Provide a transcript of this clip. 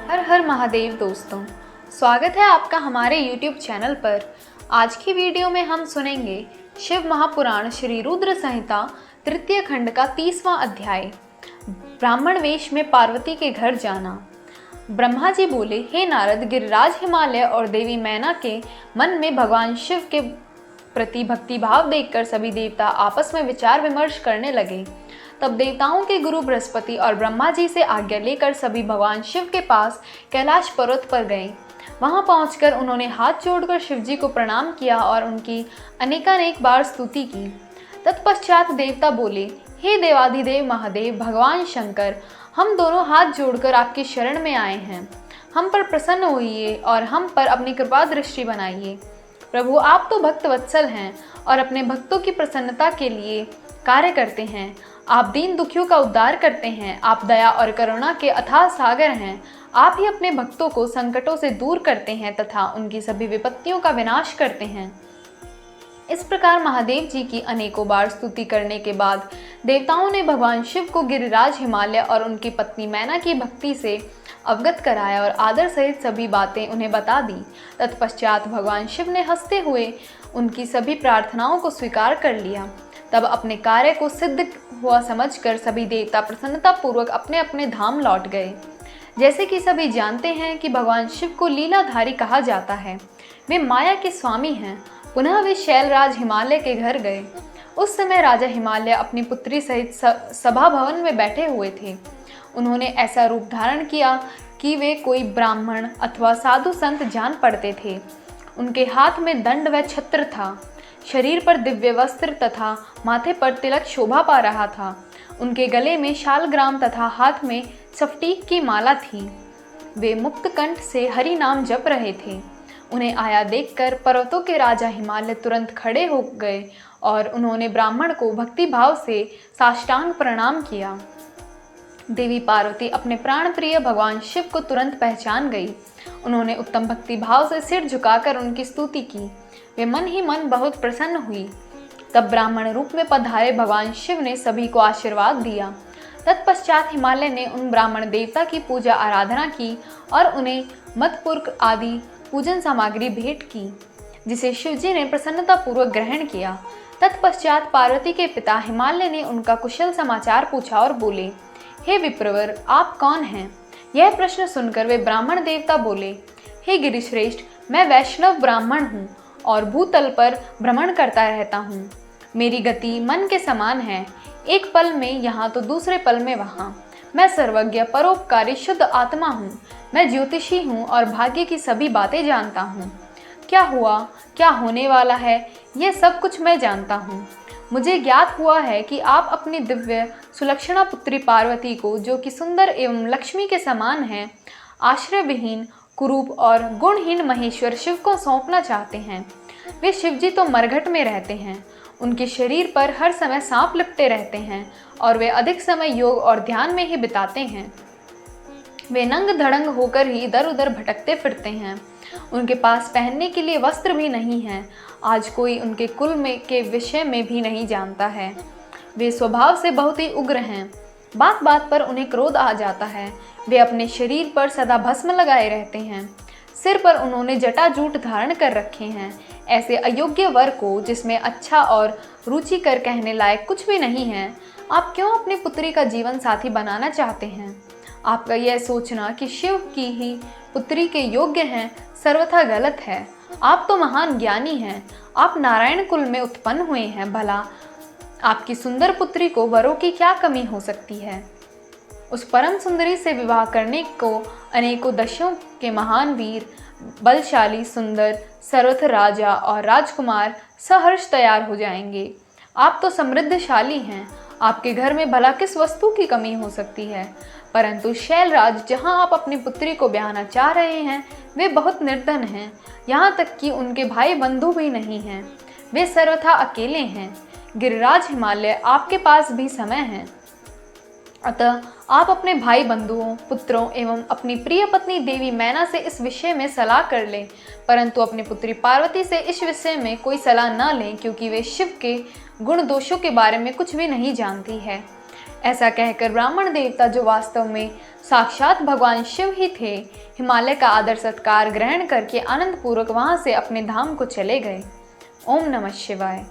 हर हर महादेव दोस्तों, स्वागत है आपका हमारे YouTube चैनल पर। आज की वीडियो में हम सुनेंगे शिव महापुराण श्री रुद्र संहिता तृतीय खंड का 30वां अध्याय, ब्राह्मण वेश में पार्वती के घर जाना। ब्रह्मा जी बोले, हे नारद, गिरिराज हिमालय और देवी मैना के मन में भगवान शिव के प्रति भक्ति भाव देखकर सभी देवता आपस में विचार विमर्श करने लगे। तब देवताओं के गुरु बृहस्पति और ब्रह्मा जी से आज्ञा लेकर सभी भगवान शिव के पास कैलाश पर्वत पर गए। वहां पहुंचकर उन्होंने हाथ जोड़कर शिव जी को प्रणाम किया और उनकी अनेकानेक बार स्तुति की। तत्पश्चात देवता बोले, हे देवाधिदेव महादेव भगवान शंकर, हम दोनों हाथ जोड़कर आपकी शरण में आए हैं। हम पर प्रसन्न होइए और हम पर अपनी कृपा दृष्टि बनाइए। प्रभु, आप तो भक्त वत्सल हैं और अपने भक्तों की प्रसन्नता के लिए कार्य करते हैं। आप दीन दुखियों का उद्धार करते हैं। आप दया और करुणा के अथाह सागर हैं। आप ही अपने भक्तों को संकटों से दूर करते हैं तथा उनकी सभी विपत्तियों का विनाश करते हैं। इस प्रकार महादेव जी की अनेकों बार स्तुति करने के बाद देवताओं ने भगवान शिव को गिरिराज हिमालय और उनकी पत्नी मैना की भक्ति से अवगत कराया और आदर सहित सभी बातें उन्हें बता दी। तत्पश्चात भगवान शिव ने हंसते हुए उनकी सभी प्रार्थनाओं को स्वीकार कर लिया। तब अपने कार्य को सिद्ध हुआ समझकर सभी देवता प्रसन्नता पूर्वक अपने अपने धाम लौट गए। जैसे कि सभी जानते हैं कि भगवान शिव को लीलाधारी कहा जाता है, वे माया के स्वामी हैं। पुनः वे शैलराज हिमालय के घर गए। उस समय राजा हिमालय अपनी पुत्री सहित सभा भवन में बैठे हुए थे। उन्होंने ऐसा रूप धारण किया कि वे कोई ब्राह्मण अथवा साधु संत जान पड़ते थे। उनके हाथ में दंड व छत्र था, शरीर पर दिव्य वस्त्र तथा माथे पर तिलक शोभा पा रहा था। उनके गले में शालग्राम तथा हाथ में स्फटिक की माला थी। वे मुक्त कंठ से हरि नाम जप रहे थे। उन्हें आया देखकर पर्वतों के राजा हिमालय तुरंत खड़े हो गए और उन्होंने ब्राह्मण को भक्ति भाव से साष्टांग प्रणाम किया। देवी पार्वती अपने प्राण प्रिय भगवान शिव को तुरंत पहचान गई। उन्होंने उत्तम भक्ति भाव से सिर झुकाकर उनकी स्तुति की। वे मन ही मन बहुत प्रसन्न हुई। तब ब्राह्मण रूप में पधारे भगवान शिव ने सभी को आशीर्वाद दिया। तत्पश्चात हिमालय ने उन ब्राह्मण देवता की पूजा आराधना की और उन्हें मदपुर्क आदि पूजन सामग्री भेंट की, जिसे शिवजी ने प्रसन्नता पूर्वक ग्रहण किया। तत्पश्चात पार्वती के पिता हिमालय ने उनका कुशल समाचार पूछा और बोले, हे विप्रवर, आप कौन हैं? यह प्रश्न सुनकर वे ब्राह्मण देवता बोले, हे गिरिश्रेष्ठ, मैं वैष्णव ब्राह्मण हूँ और भूतल पर भ्रमण करता रहता हूँ। मेरी गति मन के समान है, एक पल में यहाँ तो दूसरे पल में वहाँ। मैं सर्वज्ञ परोपकारी शुद्ध आत्मा हूँ। मैं ज्योतिषी हूँ और भाग्य की सभी बातें जानता हूँ। क्या हुआ, क्या होने वाला है, ये सब कुछ मैं जानता हूँ। मुझे ज्ञात हुआ है कि आप अपनी दिव्य सुलक्षणा पुत्री पार्वती को, जो कि सुंदर एवं लक्ष्मी के समान है, आश्रय विहीन कुरूप और गुणहीन महेश्वर शिव को सौंपना चाहते हैं। वे शिवजी तो मरघट में रहते हैं। उनके शरीर पर हर समय सांप लिपटे रहते हैं और वे अधिक समय योग और ध्यान में ही बिताते हैं। वे नंग धड़ंग होकर ही इधर उधर भटकते फिरते हैं। उनके पास पहनने के लिए वस्त्र भी नहीं है। आज कोई उनके कुल में के विषय में भी नहीं जानता है। वे स्वभाव से बहुत ही उग्र हैं। बात बात पर उन्हें क्रोध आ जाता है। वे अपने शरीर पर सदा भस्म लगाए रहते हैं। सिर पर उन्होंने जटाजूट धारण कर रखे हैं। ऐसे अयोग्य वर को, जिसमें अच्छा और रुचिकर कहने लायक कुछ भी नहीं है, आप क्यों अपनी पुत्री का जीवन साथी बनाना चाहते हैं? आपका यह सोचना कि शिव की ही पुत्री के योग्य हैं सर्वथा गलत है। आप तो महान ज्ञानी हैं। आप नारायण कुल में उत्पन्न हुए हैं। भला आपकी सुंदर पुत्री को वरों की क्या कमी हो सकती है? उस परम सुंदरी से विवाह करने को अनेकों दशों के महान वीर, बलशाली, सुंदर, सर्वथ राजा और राजकुमार सहर्ष तैयार हो जाएंगे। आप तो समृद्धशाली हैं। आपके घर में भला किस वस्तु की कमी हो सकती है? परंतु शैलराज, जहां आप अपनी पुत्री को ब्याहना चाह रहे हैं, वे बहुत निर्धन हैं। यहाँ तक कि उनके भाई बंधु भी नहीं हैं। वे सर्वथा अकेले हैं। गिरिराज हिमालय, आपके पास भी समय है। अतः आप अपने भाई बंधुओं, पुत्रों एवं अपनी प्रिय पत्नी देवी मैना से इस विषय में सलाह कर लें, परंतु अपनी पुत्री पार्वती से इस विषय में कोई सलाह न लें, क्योंकि वे शिव के गुण दोषों के बारे में कुछ भी नहीं जानती है। ऐसा कहकर ब्राह्मण देवता, जो वास्तव में साक्षात भगवान शिव ही थे, हिमालय का आदर सत्कार ग्रहण करके आनंद पूर्वक वहां से अपने धाम को चले गए। ओम नमः शिवाय।